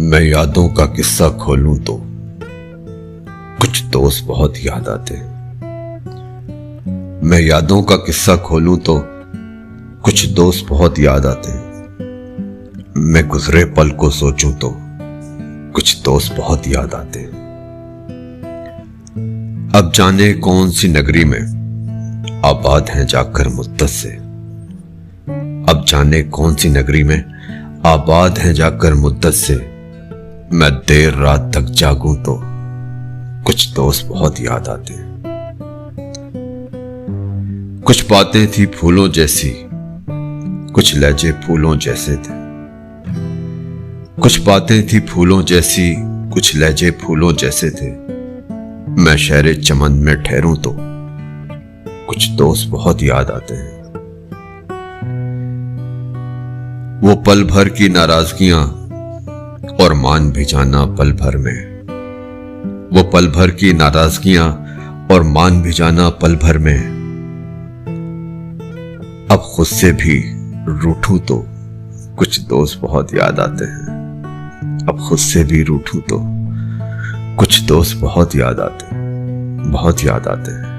मैं यादों का किस्सा खोलूं तो कुछ दोस्त बहुत याद आते हैं। मैं यादों का किस्सा खोलूं तो कुछ दोस्त बहुत याद आते हैं। मैं गुजरे पल को सोचूं तो कुछ दोस्त बहुत याद आते हैं। अब जाने कौन सी नगरी में आबाद हैं जाकर मुद्दत से। अब जाने कौन सी नगरी में आबाद हैं जाकर मुद्दत से। मैं देर रात तक जागूं तो कुछ दोस्त बहुत याद आते हैं। कुछ बातें थी फूलों जैसी, कुछ लहजे फूलों जैसे थे। कुछ बातें थी फूलों जैसी, कुछ लहजे फूलों जैसे थे। मैं शहरे चमन में ठहरूं तो कुछ दोस्त बहुत याद आते हैं। वो पल भर की नाराजगियां और मान भी जाना पल भर में। वो पल भर की नाराजगियां और मान भी जाना पल भर में। अब खुद से भी रूठूं तो कुछ दोस्त बहुत याद आते हैं। अब खुद से भी रूठूं तो कुछ दोस्त बहुत याद आते हैं, बहुत याद आते हैं।